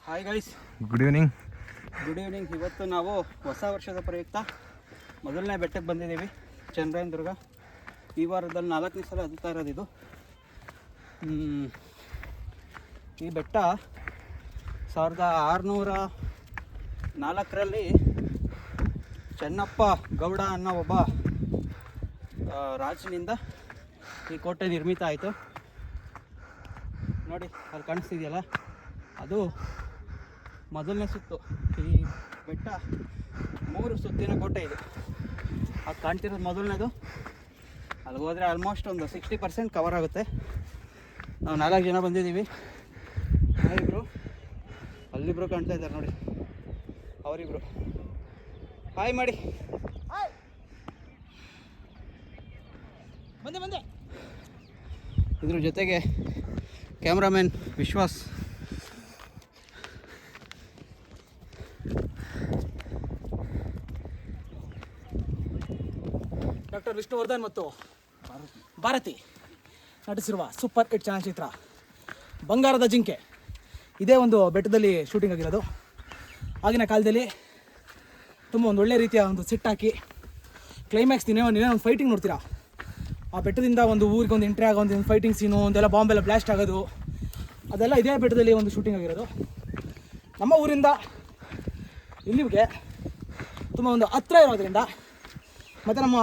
Hi guys, good evening. ಇವತ್ತು ನಾವು ಹೊಸ ವರ್ಷದ ಪ್ರಯುಕ್ತ ಮೊದಲನೇ ಬೆಟ್ಟಕ್ಕೆ ಬಂದಿದ್ದೀವಿ. ಚಂದ್ರಾಯನದುರ್ಗ. ಈ ವಾರದಲ್ಲಿ 4ನೇ ಸಲ ಹತ್ತುತ್ತಾ ಇರೋದು ಇದು. ಈ ಬೆಟ್ಟ 1604ರಲ್ಲಿ ಚೆನ್ನಪ್ಪ ಗೌಡ ಅನ್ನೋ ಒಬ್ಬ ರಾಜನಿಂದ ಈ ಕೋಟೆ ನಿರ್ಮಿತ ಆಯಿತು. ನೋಡಿ ಅಲ್ಲಿ ಕಾಣಿಸ್ತಿದೆಯಲ್ಲ, ಅದು ಮೊದಲನೇ ಸುತ್ತು. ಈ ಬೆಟ್ಟ 3 ಸುತ್ತಿನ ಕೋಟೆ ಇದು. ಅದು ಕಾಣ್ತಿರೋದು ಮೊದಲನೇದು. ಅಲ್ಲಿಗೆ ಹೋದರೆ ಆಲ್ಮೋಸ್ಟ್ ಒಂದು 60% ಕವರ್ ಆಗುತ್ತೆ. ನಾವು 4 ಜನ ಬಂದಿದ್ದೀವಿ. ಇಬ್ಬರು ಅಲ್ಲಿಬ್ಬರು ಕಾಣ್ತಾ ಇದ್ದಾರೆ ನೋಡಿ, ಅವರಿಬ್ಬರು ಹಾಯ್ ಮಾಡಿ. ಬಂದೆ. ಇದ್ರ ಜೊತೆಗೆ ಕ್ಯಾಮ್ರಾಮನ್ ವಿಶ್ವಾಸ್. ಡಾಕ್ಟರ್ ವಿಷ್ಣುವರ್ಧನ್ ಮತ್ತು ಭಾರತಿ ನಟಿಸಿರುವ ಸೂಪರ್ ಹಿಟ್ ಚಲನಚಿತ್ರ ಬಂಗಾರದ ಜಿಂಕೆ. ಇದೇ ಒಂದು ಬೆಟ್ಟದಲ್ಲಿ ಶೂಟಿಂಗ್ ಆಗಿರೋದು. ಆಗಿನ ಕಾಲದಲ್ಲಿ ತುಂಬ ಒಂದು ಒಳ್ಳೆ ರೀತಿಯ ಒಂದು ಸೆಟ್ ಹಾಕಿ ಕ್ಲೈಮ್ಯಾಕ್ಸ್ ನೀವೇನೋ ಒಂದು ಫೈಟಿಂಗ್ ನೋಡ್ತೀರಾ. ಆ ಬೆಟ್ಟದಿಂದ ಒಂದು ಊರಿಗೆ ಒಂದು ಎಂಟ್ರಿ ಆಗೋ ಒಂದು ಫೈಟಿಂಗ್ ಸೀನು, ಒಂದೆಲ್ಲ ಬಾಂಬೆಲ್ಲ ಬ್ಲಾಸ್ಟ್ ಆಗೋದು, ಅದೆಲ್ಲ ಇದೇ ಬೆಟ್ಟದಲ್ಲಿ ಒಂದು ಶೂಟಿಂಗ್ ಆಗಿರೋದು. ನಮ್ಮ ಊರಿಂದ ಇಲ್ಲಿಗೆ ತುಂಬ ಒಂದು ಹತ್ತಿರ ಇರೋದ್ರಿಂದ, ಮತ್ತು ನಮ್ಮ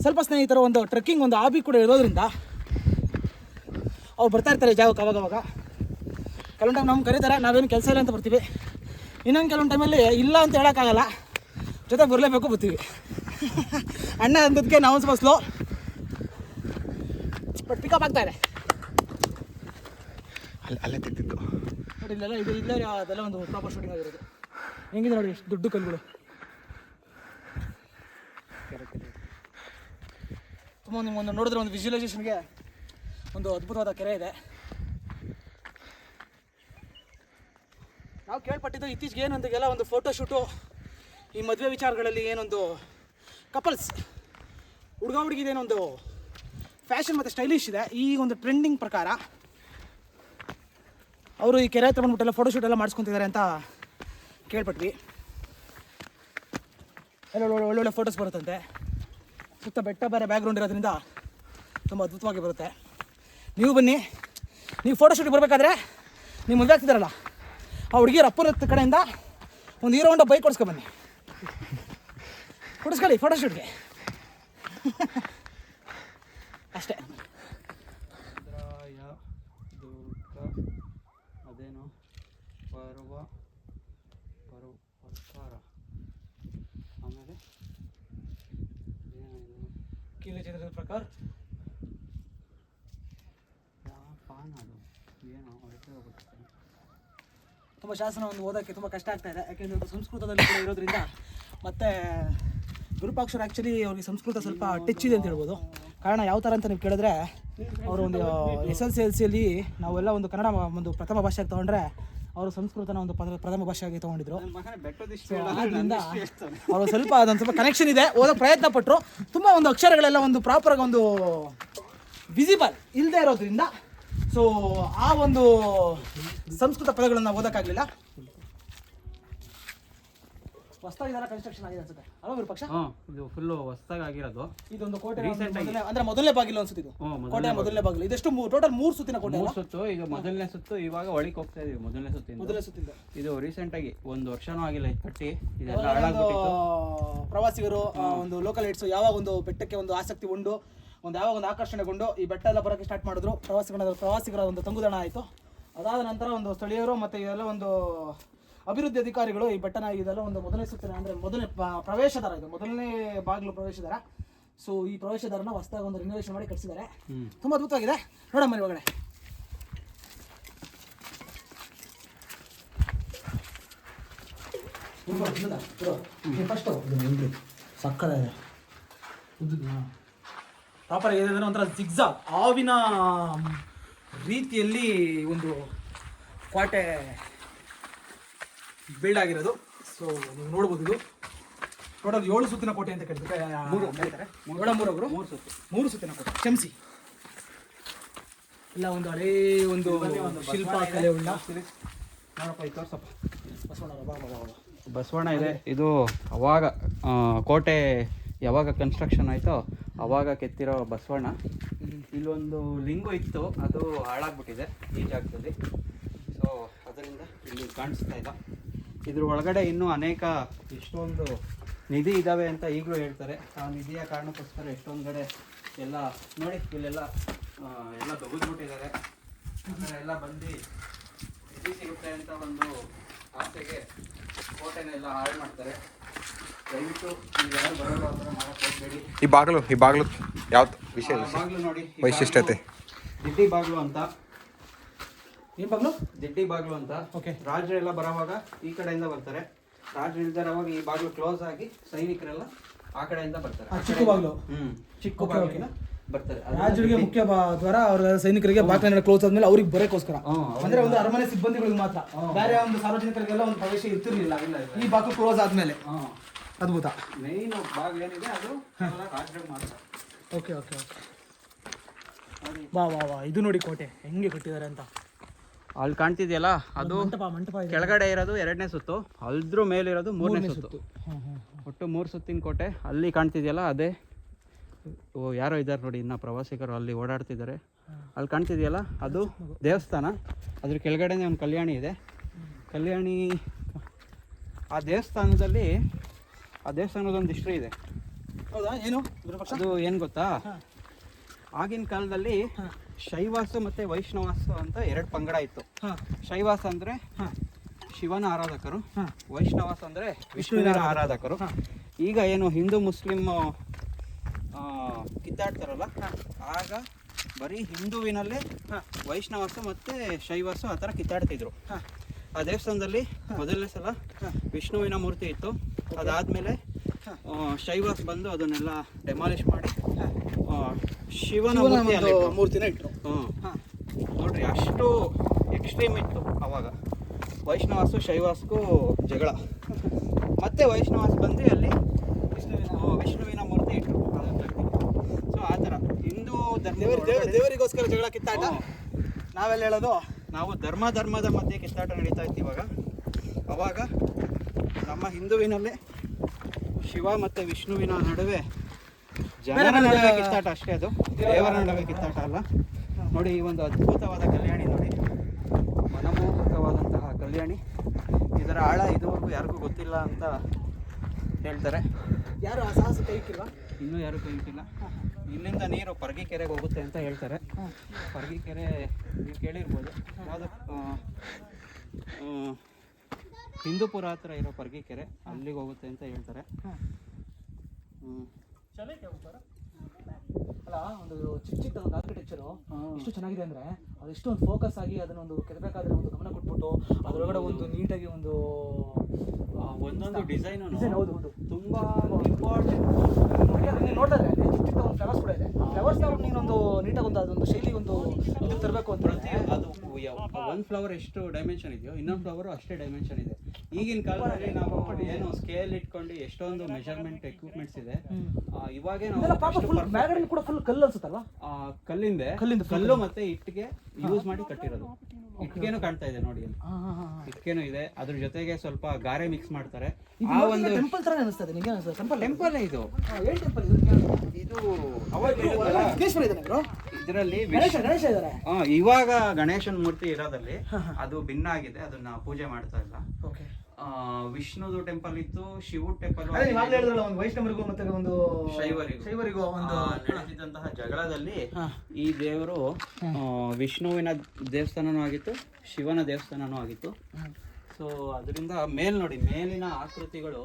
ಸ್ವಲ್ಪ ಸ್ನೇಹಿತರು ಒಂದು ಟ್ರೆಕ್ಕಿಂಗ್ ಒಂದು ಹಾಬಿ ಕೂಡ ಇರೋದ್ರಿಂದ ಅವ್ರು ಬರ್ತಾ ಇರ್ತಾರೆ ಜಾಗಕ್ಕೆ ಅವಾಗವಾಗ. ಕೆಲವೊಂದು ಟೈಮ್ ನಮ್ಗೆ ಕರೀತಾರೆ, ನಾವೇನು ಕೆಲಸ ಇಲ್ಲ ಅಂತ ಬರ್ತೀವಿ. ಇನ್ನೊಂದು ಕೆಲವೊಂದು ಟೈಮಲ್ಲಿ ಇಲ್ಲ ಅಂತ ಹೇಳೋಕ್ಕಾಗಲ್ಲ, ಜೊತೆ ಬರಲೇಬೇಕು, ಬರ್ತೀವಿ. ಅಣ್ಣ ಅಂದದಕ್ಕೆ ನಾವು ಸ್ವಲ್ಪ ಸ್ಲೋ ಬಟ್ ಪಿಕಪ್ ಆಗ್ತಾಯಿದೆ. ಅಲ್ಲೇ ತೆಗ್ದಿದ್ದು ನೋಡಿ, ಇಲ್ಲೇ ಅದೆಲ್ಲ ಒಂದು ಪ್ರಾಪರ್ ಶೂಟಿಂಗ್ ಆಗಿರೋದು. ಹೆಂಗಿದೆ ನೋಡಿ, ಎಷ್ಟು ದೊಡ್ಡ ಕಲ್ಲುಗಳು. ತುಂಬ ನಿಮ್ಮೊಂದು ನೋಡಿದ್ರೆ ಒಂದು ವಿಜುವಲೈಸೇಷನ್ಗೆ ಒಂದು ಅದ್ಭುತವಾದ ಕೆರೆ ಇದೆ. ನಾವು ಕೇಳ್ಪಟ್ಟಿದ್ದು ಇತ್ತೀಚೆಗೆ ಏನೊಂದಿಗೆಲ್ಲ ಒಂದು ಫೋಟೋಶೂಟು, ಈ ಮದುವೆ ವಿಚಾರಗಳಲ್ಲಿ ಏನೊಂದು ಕಪಲ್ಸ್ ಹುಡುಗ ಹುಡುಗಿದೇನೊಂದು ಫ್ಯಾಷನ್ ಮತ್ತು ಸ್ಟೈಲಿಶ್ ಇದೆ. ಈ ಒಂದು ಟ್ರೆಂಡಿಂಗ್ ಪ್ರಕಾರ ಅವರು ಈ ಕೆರೆ ಹತ್ರ ಬಂದ್ಬಿಟ್ಟೆಲ್ಲ ಫೋಟೋಶೂಟ್ ಎಲ್ಲ ಮಾಡಿಸ್ಕೊತಿದ್ದಾರೆ ಅಂತ ಕೇಳ್ಪಟ್ವಿ. ಎಲ್ಲ ಒಳ್ಳೊಳ್ಳೆ ಫೋಟೋಸ್ ಬರುತ್ತಂತೆ. ಸುತ್ತ ಬೆಟ್ಟ ಬೇರೆ ಬ್ಯಾಕ್ಗ್ರೌಂಡ್ ಇರೋದ್ರಿಂದ ತುಂಬ ಅದ್ಭುತವಾಗಿ ಬರುತ್ತೆ. ನೀವು ಬನ್ನಿ. ನೀವು ಫೋಟೋಶೂಟಿಗೆ ಬರಬೇಕಾದ್ರೆ ನೀವು ಮದುವೆ ಆಗ್ತಿದ್ದಾರಲ್ಲ, ಆ ಹುಡುಗಿಯರ ಅಪ್ಪನ ಕಡೆಯಿಂದ ಒಂದು ಹೀರೋ ಹೊಂಡ ಬೈಕ್ ಕೊಡಿಸ್ಕೊಬನ್ನಿ, ಕೊಡಿಸ್ಕೊಳ್ಳಿ ಫೋಟೋಶೂಟ್ಗೆ ಅಷ್ಟೇ. ಅದೇನು ಪರ್ವಕಾರ, ಆಮೇಲೆ ಕೀಲ ಚಿತ್ರದ ಪ್ರಕಾರ ಏನೋ ತುಂಬ ಶಾಸನ ಒಂದು ಓದೋಕ್ಕೆ ತುಂಬ ಕಷ್ಟ ಆಗ್ತಾ ಇದೆ. ಯಾಕೆಂದರೆ ಸಂಸ್ಕೃತದಲ್ಲಿ ಕೂಡ ಇರೋದ್ರಿಂದ, ಮತ್ತು ವಿರೂಪಾಕ್ಷರು ಆ್ಯಕ್ಚುಲಿ ಅವ್ರಿಗೆ ಸಂಸ್ಕೃತ ಸ್ವಲ್ಪ ಟಚ್ ಇದೆ ಅಂತ ಹೇಳ್ಬೋದು. ಕಾರಣ ಯಾವ ಥರ ಅಂತ ನೀವು ಕೇಳಿದ್ರೆ, ಅವರು ಒಂದು SSLCಯಲ್ಲಿ ನಾವೆಲ್ಲ ಒಂದು ಕನ್ನಡ ಒಂದು ಪ್ರಥಮ ಭಾಷೆಯಾಗಿ ತೊಗೊಂಡ್ರೆ, ಅವರು ಸಂಸ್ಕೃತನ ಒಂದು ಪ್ರಥಮ ಭಾಷೆಯಾಗಿ ತೊಗೊಂಡಿದ್ರು. ಆದ್ದರಿಂದ ಅವರು ಸ್ವಲ್ಪ ಅದೊಂದು ಸ್ವಲ್ಪ ಕನೆಕ್ಷನ್ ಇದೆ, ಓದೋ ಪ್ರಯತ್ನ ಪಟ್ಟರು. ತುಂಬ ಒಂದು ಅಕ್ಷರಗಳೆಲ್ಲ ಒಂದು ಪ್ರಾಪರಾಗಿ ಒಂದು ವಿಸಿಬಲ್ ಇಲ್ಲದೆ ಇರೋದ್ರಿಂದ, ಸೊ ಆ ಒಂದು ಸಂಸ್ಕೃತ ಪದಗಳನ್ನು ಓದೋಕ್ಕಾಗಲಿಲ್ಲ. ಹೊಸದಾಗಿದೆಲ್ಲ ಕನ್ಸ್ಟ್ರಕ್ಷನ್ ಆಗಿದೆ ಅನ್ಸುತ್ತೆ ಅಲ್ವಾ ವಿರೂಪಾಕ್ಷ? ಇದು ಫುಲ್ಲು ಹೊಸದಾಗಿ ಆಗಿರೋದು. ಇದೊಂದು ಕೋಟೆ ಅಂದ್ರೆ ಮೊದಲನೇ ಬಾಗಿಲು ಅನ್ಸುತ್ತೆ. ಇದು ಕೋಟೆ ಮೊದಲನೇ ಬಾಗಿಲು. ಇದೆಷ್ಟು ಟೋಟಲ್ 3 ಸುತ್ತಿನ ಕೋಟೆ. 3 ಸುತ್ತು. ಈಗ ಮೊದಲನೇ ಸುತ್ತು ಇವಾಗ ಒಳಗೆ ಹೋಗ್ತಾ ಇದೀವಿ. ಮೊದಲನೇ ಸುತ್ತಿಂದ ಇದು ರೀಸೆಂಟ್ ಆಗಿ 1 ವರ್ಷನೂ ಆಗಿಲ್ಲ ಇದು ಕಟ್ಟಿ. ಇದೆಲ್ಲ ಹಾಳಾಗ್ಬಿಟ್ಟಿತ್ತು. ಪ್ರವಾಸಿಗರು ಒಂದು ಲೋಕಲ್ ಏಟ್ಸ್ ಯಾವಾಗ ಒಂದು ಬೆಟ್ಟಕ್ಕೆ ಒಂದು ಆಸಕ್ತಿ ಉಂಡು, ಒಂದು ಯಾವಾಗ ಒಂದು ಆಕರ್ಷಣೆಗೊಂಡು ಈ ಬೆಟ್ಟ ಎಲ್ಲ ಬರೋಕ್ಕೆ ಸ್ಟಾರ್ಟ್ ಮಾಡಿದ್ರು, ಪ್ರವಾಸಿಗರ ಒಂದು ತಂಗುದಾಣ ಆಯಿತು. ಅದಾದ ನಂತರ ಒಂದು ಸ್ಥಳೀಯರು ಮತ್ತು ಇದೆಲ್ಲ ಒಂದು ಅಭಿವೃದ್ಧಿ ಅಧಿಕಾರಿಗಳು ಈ ಬೆಟ್ಟನ ಇದೆಲ್ಲ ಒಂದು ಮೊದಲನೇ ಸುತ್ತಿನ ಅಂದರೆ ಮೊದಲನೇ ಪ್ರವೇಶದಾರ, ಇದು ಮೊದಲನೇ ಬಾಗಿಲು ಪ್ರವೇಶದಾರ. ಸೊ ಈ ಪ್ರವೇಶದಾರನ ಹೊಸದಾಗಿ ಒಂದು ರಿನೋವೇಷನ್ ಮಾಡಿ ಕಟ್ಟಿಸಿದ್ದಾರೆ. ತುಂಬ ಅದ್ಭುತವಾಗಿದೆ. ನೋಡಮ್ಮ ಒಳಗಡೆ. ಫಸ್ಟು ಸಕ್ಕರೆ ಪ್ರಾಪರ್ ಇದೆ. ಒಂಥರ ಜಿಗ್ಜಾಗ್ ಹಾವಿನ ರೀತಿಯಲ್ಲಿ ಒಂದು ಕೋಟೆ ಬಿಲ್ಡ್ ಆಗಿರೋದು. ಸೊ ನೀವು ನೋಡ್ಬೋದು, ಇದು ಟೋಟಲ್ 7 ಸುತ್ತಿನ ಕೋಟೆ ಅಂತ ಕರೀತಾರೆ. 3 ಸುತ್ತಿನ ಕೋಟೆ. ಕ್ಷಮಿಸಿ, ಇಲ್ಲ ಒಂದು ಹಳೇ ಒಂದು ಶಿಲ್ಪ ಕಲೆ ಉಳ್ಳ ನೋಡಪ್ಪ ಇದು ತೋರ್ಸಪ್ಪ. ಬಸವಣ್ಣ ಬಾ ಬಾ ಬಾ. ಬಸವಣ್ಣ ಇದೆ. ಇದು ಅವಾಗ ಕೋಟೆ ಯಾವಾಗ ಕನ್ಸ್ಟ್ರಕ್ಷನ್ ಆಯಿತೋ ಅವಾಗ ಕೆತ್ತಿರೋ ಬಸವಣ್ಣ. ಇಲ್ಲೊಂದು ಲಿಂಗು ಇತ್ತು, ಅದು ಹಾಳಾಗ್ಬಿಟ್ಟಿದೆ ಈ ಜಾಗದಲ್ಲಿ. ಸೊ ಅದರಿಂದ ಇಲ್ಲಿ ಕಾಣಿಸ್ತಾ ಇಲ್ಲ. ಇದ್ರ ಒಳಗಡೆ ಇನ್ನೂ ಅನೇಕ ಎಷ್ಟೊಂದು ನಿಧಿ ಇದ್ದಾವೆ ಅಂತ ಈಗಲೂ ಹೇಳ್ತಾರೆ. ಆ ನಿಧಿಯ ಕಾರಣಕ್ಕೋಸ್ಕರ ಎಷ್ಟೊಂದು ಕಡೆ ಎಲ್ಲ ನೋಡಿ ಇಲ್ಲೆಲ್ಲ ಎಲ್ಲ ದೊಡ್ಬಿಟ್ಟಿದ್ದಾರೆ. ಆ ಥರ ಎಲ್ಲ ಬಂದು ನಿಧಿ ಸಿಗುತ್ತೆ ಅಂತ ಒಂದು ಆಸೆಗೆ ಕೋಟೆನೆಲ್ಲ ಹಾಳು ಮಾಡ್ತಾರೆ. ದಯವಿಟ್ಟು ನೀವು ಯಾರು ಬರೋಲ್ಲ ಆ ಥರ ಮಾಡಕ್ಕೆ ಹೋಗಬೇಡಿ. ಈ ಬಾಗಿಲು ಯಾವ್ದು ವಿಷಯ ಬಾಗಿಲು ನೋಡಿ, ವೈಶಿಷ್ಟ್ಯತೆ ದಿಡ್ಡಿ ಬಾಗಿಲು ಅಂತ. ಏನು ಬಾಗ್ಲು? ದಿಡ್ಡಿ ಬಾಗಿಲು ಅಂತ. ಓಕೆ. ರಾಜರೆಲ್ಲ ಬರೋವಾಗ ಈ ಕಡೆಯಿಂದ ಬರ್ತಾರೆ. ರಾಜರು ಇಲ್ದಿರೋವಾಗ ಈ ಬಾಗಿಲು ಕ್ಲೋಸ್ ಆಗಿ ಸೈನಿಕರೆಲ್ಲ ಆ ಕಡೆಯಿಂದ ಬರ್ತಾರೆ. ಚಿಕ್ಕ ಬಾಗ್ಲು. ಚಿಕ್ಕ ಬಾಗಿಲಿಂದ ಬರ್ತಾರೆ. ರಾಜರಿಗೆ ಮುಖ್ಯ ದ್ವಾರ, ಅವರ ಸೈನಿಕರಿಗೆ ಬಾಗಿಲನ್ನ ಕ್ಲೋಸ್ ಆದ್ಮೇಲೆ ಅವ್ರಿಗೆ ಬರೋಕ್ಕೋಸ್ಕರ. ಅಂದ್ರೆ ಒಂದು ಅರಮನೆ ಸಿಬ್ಬಂದಿಗಳಿಗೆ ಮಾತ್ರ, ಬೇರೆ ಒಂದು ಸಾರ್ವಜನಿಕರಿಗೆಲ್ಲ ಒಂದು ಪ್ರವೇಶ ಇರ್ತಿರ್ಲಿಲ್ಲ ಈ ಬಾಗಿಲು ಕ್ಲೋಸ್ ಆದ್ಮೇಲೆ. ಅದ್ಭುತ. ಮೇನ್ ಬಾಗಿಲು ಏನಿದೆ ಅದು ರಾಜರಿಗೆ ಮಾತ್ರ. Okay okay okay. ವಾ ವಾ ವಾ, ಇದು ನೋಡಿ ಕೋಟೆ ಹೆಂಗೆ ಕಟ್ಟಿದ್ದಾರೆ ಅಂತ. ಅಲ್ಲಿ ಕಾಣ್ತಿದೆಯಲ್ಲ ಅದು ಮಂಟಪ ಇದೆ. ಕೆಳಗಡೆ ಇರೋದು 2ನೇ ಸುತ್ತು, ಅಲ್ದ್ರ ಮೇಲಿರೋದು 3ನೇ ಸುತ್ತು. ಒಟ್ಟು 3 ಸುತ್ತಿನ ಕೋಟೆ. ಅಲ್ಲಿ ಕಾಣ್ತಿದೆಯಲ್ಲ ಅದೇ ಯಾರೋ ಇದ್ದಾರೆ ನೋಡಿ, ಇನ್ನು ಪ್ರವಾಸಿಗರು ಅಲ್ಲಿ ಓಡಾಡ್ತಿದ್ದಾರೆ. ಅಲ್ಲಿ ಕಾಣ್ತಿದೆಯಲ್ಲ ಅದು ದೇವಸ್ಥಾನ. ಅದ್ರ ಕೆಳಗಡೆನೇ ಒಂದು ಕಲ್ಯಾಣಿ ಇದೆ. ಕಲ್ಯಾಣಿ ಆ ದೇವಸ್ಥಾನದೊಂದು ಹಿಸ್ಟ್ರಿ ಇದೆ. ಹೌದಾ? ಏನು ಅದು ಏನು ಗೊತ್ತಾ, ಆಗಿನ ಕಾಲದಲ್ಲಿ ಶೈವಾಸ ಮತ್ತು ವೈಷ್ಣವಾಸ ಅಂತ 2 ಪಂಗಡ ಇತ್ತು. ಶೈವಾಸ ಅಂದರೆ ಶಿವನ ಆರಾಧಕರು, ವೈಷ್ಣವಾಸ ಅಂದರೆ ವಿಷ್ಣುವಿನ ಆರಾಧಕರು. ಈಗ ಏನು ಹಿಂದೂ ಮುಸ್ಲಿಂ ಕಿತ್ತಾಡ್ತಾರಲ್ಲ, ಆಗ ಬರೀ ಹಿಂದುವಿನಲ್ಲೇ ವೈಷ್ಣವಾಸ ಮತ್ತು ಶೈವಾಸ ಆ ಥರ ಕಿತ್ತಾಡ್ತಿದ್ರು. ಆ ದೇವಸ್ಥಾನದಲ್ಲಿ ಮೊದಲನೇ ಸಲ ವಿಷ್ಣುವಿನ ಮೂರ್ತಿ ಇತ್ತು. ಅದಾದಮೇಲೆ ಶೈವಾಸ ಬಂದು ಅದನ್ನೆಲ್ಲ ಡೆಮಾಲಿಷ್ ಮಾಡಿ ಶಿವನ ಮೂರ್ತಿನ ಇಟ್ಟರು. ನೋಡ್ರಿ, ಅಷ್ಟು ಎಕ್ಸ್ಟ್ರೀಮ್ ಇತ್ತು ಅವಾಗ. ವೈಷ್ಣವಾಸು ಶೈವಾಸಕ್ಕೂ ಜಗಳ. ಮತ್ತೆ ವೈಷ್ಣವಾಸ ಬಂದು ಅಲ್ಲಿ ವಿಷ್ಣುವಿನ ಮೂರ್ತಿ ಇಟ್ಟರು. ಸೊ ಆ ಥರ ಹಿಂದೂ ದೇವರಿಗೋಸ್ಕರ ಜಗಳ ಕಿತ್ತಾಟ. ನಾವೆಲ್ಲ ಹೇಳೋದು, ನಾವು ಧರ್ಮದ ಮಧ್ಯೆ ಕಿತ್ತಾಟ ನಡೀತಾ ಇತ್ತು ಇವಾಗ. ಅವಾಗ ನಮ್ಮ ಹಿಂದುವಿನಲ್ಲೇ ಶಿವ ಮತ್ತು ವಿಷ್ಣುವಿನ ನಡುವೆ ಜನರ ನಡುವೆ ಕಿತ್ತಾಟ ಅಷ್ಟೇ, ಅದು ದೇವರ ನಡುವೆ ಕಿತ್ತಾಟ ಅಲ್ಲ. ನೋಡಿ, ಈ ಒಂದು ಅದ್ಭುತವಾದ ಕಲ್ಯಾಣಿ ನೋಡಿ, ಮನಮೋಹಕವಾದಂತಹ ಕಲ್ಯಾಣಿ. ಇದರ ಆಳ ಇದುವರೆಗೂ ಯಾರಿಗೂ ಗೊತ್ತಿಲ್ಲ ಅಂತ ಹೇಳ್ತಾರೆ. ಯಾರು ಆ ಸಾಹಸ ಕೈ ಇಕ್ಕಿಲ್ವಾ? ಇನ್ನೂ ಯಾರು ಕೈ ಇಟ್ಟಿಲ್ಲ. ಇಲ್ಲಿಂದ ನೀರು ಪರ್ಗಿಕೆರೆಗೆ ಹೋಗುತ್ತೆ ಅಂತ ಹೇಳ್ತಾರೆ. ಪರ್ಗಿಕೆರೆ ನೀವು ಕೇಳಿರ್ಬೋದು, ಯಾವುದು ಹಿಂದೂಪುರ ಹತ್ರ ಇರೋ ಪರ್ಗಿಕೆರೆ, ಅಲ್ಲಿಗೆ ಹೋಗುತ್ತೆ ಅಂತ ಹೇಳ್ತಾರೆ. ಅಲ್ಲ, ಒಂದು ಚಿಕ್ಕ ಒಂದು ಆರ್ಕಿಟೆಕ್ಚರು ಎಷ್ಟು ಚೆನ್ನಾಗಿದೆ ಅಂದರೆ, ಅದೆಷ್ಟು ಒಂದು ಫೋಕಸ್ ಆಗಿ ಅದನ್ನೊಂದು ಕೆತ್ತಬೇಕಾದ್ರೆ ಒಂದು ಗಮನ ಕೊಟ್ಬಿಟ್ಟು ಅದರೊಳಗಡೆ ಒಂದು ನೀಟಾಗಿ ಒಂದೊಂದು ಡಿಸೈನ್. ಹೌದು ಹೌದು, ತುಂಬ ಇಂಪಾರ್ಟೆಂಟ್. ನೀನು ನೋಡ್ತಾ ಇದ್ರೆ ಚಿಕ್ಕ ಒಂದು ಫ್ಲವರ್ಸ್ ಕೂಡ ಇದೆ. ಫ್ಲವರ್ಸ್ ನೀನೊಂದು ನೀಟಾಗಿ ಅದೊಂದು ಶೈಲಿ ಒಂದು ಇದು ತರಬೇಕು ಅಂತ. ಅದು ಒಂದು ಫ್ಲವರ್ ಎಷ್ಟು ಡೈಮೆನ್ಷನ್ ಇದೆಯೋ ಇನ್ನೊಂದು ಫ್ಲವರು ಅಷ್ಟೇ ಡೈಮೆನ್ಷನ್ ಇದೆ. ಈಗಿನ ಕಾಲದಲ್ಲಿ ನಾವು ಏನು ಸ್ಕೇಲ್ ಇಟ್ಕೊಂಡು ಎಷ್ಟೊಂದು ಮೆಷರ್ಮೆಂಟ್ ಎಕ್ವಿಪ್ಮೆಂಟ್ಸ್ ಇದೆ. ಇವಾಗೇ ನಾವು ಕೂಡ ಫುಲ್ ಕಲ್ಲು ಅನ್ಸುತ್ತಲ್ಲ, ಕಲ್ಲು ಮತ್ತೆ ಇಟ್ಟಿಗೆ ಯೂಸ್ ಮಾಡಿ ಕಟ್ಟಿರೋದು. ಇಟ್ಟಿಗೆನೂ ಕಾಣ್ತಾ ಇದೆ ನೋಡಿ, ಇಟ್ಟಿಗೆನೂ ಇದೆ. ಅದ್ರ ಜೊತೆಗೆ ಸ್ವಲ್ಪ ಗಾರೆ ಮಿಕ್ಸ್ ಮಾಡ್ತಾರೆ. ಆ ಒಂದು ಟೆಂಪಲ್ ತರ ಅನಿಸ್ತದೆ. ನಿಮಗೆ ಅನಿಸ್ತದೆ ಟೆಂಪಲ್ ಇದು. ಏನು ಟೆಂಪಲ್ ಇದು? ಇದರಲ್ಲಿ ಗಣೇಶ ಇದ್ದಾರೆ. ಇವಾಗ ಗಣೇಶನ ಮೂರ್ತಿ ಇರೋದಲ್ಲಿ ಅದು ಭಿನ್ನ ಆಗಿದೆ, ಅದನ್ನ ಪೂಜೆ ಮಾಡ್ತಾ ಇಲ್ಲ. ವಿಷ್ಣುದು ಟೆಂಪಲ್ ಇತ್ತು, ಶಿವ ಟೆಂಪಲ್. ಒಂದು ವೈಷ್ಣವರಿಗೂ ಮತ್ತೆ ಒಂದು ಶೈವರಿಗೂ ಒಂದು ನಡೆದಿದ್ದಂತಹ ಜಗಳದಲ್ಲಿ ಈ ದೇವರು ವಿಷ್ಣುವಿನ ದೇವಸ್ಥಾನನೂ ಆಗಿತ್ತು, ಶಿವನ ದೇವಸ್ಥಾನನೂ ಆಗಿತ್ತು. ಸೊ ಅದರಿಂದ ನೋಡಿ, ಮೇಲಿನ ಆಕೃತಿಗಳು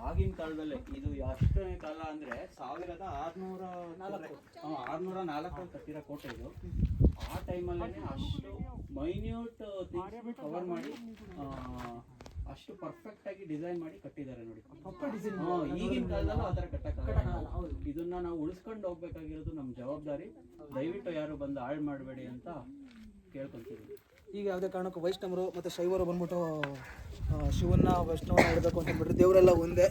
ಆಗಿನ ಕಾಲದಲ್ಲೇ. ಇದು ಎಷ್ಟನೇ ಕಾಲ ಅಂದ್ರೆ 1604 ಕಟ್ಟಿರೋ ಕೋಟೆ ಇದು. ಆ ಟೈಮಲ್ಲೇ ಅಷ್ಟು ಮೈನ್ಯೂಟ್ ಕವರ್ ಮಾಡಿ ಅಷ್ಟು ಪರ್ಫೆಕ್ಟ್ ಆಗಿ ಡಿಸೈನ್ ಮಾಡಿ ಕಟ್ಟಿದ್ದಾರೆ ನೋಡಿ. ಈಗಿನ ಕಾಲದಲ್ಲೂ ಆ ಥರ ಕಟ್ಟಕ್ಕಾಗಲ್ಲ. ಇದನ್ನ ನಾವು ಉಳಿಸ್ಕೊಂಡು ಹೋಗ್ಬೇಕಾಗಿರೋದು ನಮ್ಮ ಜವಾಬ್ದಾರಿ. ದಯವಿಟ್ಟು ಯಾರು ಬಂದು ಹಾಳು ಮಾಡಬೇಡಿ ಅಂತ ಕೇಳ್ಕೊಂತೀವಿ. ಈಗ ಯಾವುದೇ ಕಾರಣಕ್ಕೂ ವೈಷ್ಣವರು ಮತ್ತು ಶೈವರು ಬಂದ್ಬಿಟ್ಟು ಶಿವನ್ನ ವೈಷ್ಣವನ್ನ ಇಡಬೇಕು ಅಂತ ಅಂದ್ಬಿಟ್ರೆ ದೇವರೆಲ್ಲ ಒಂದೇ.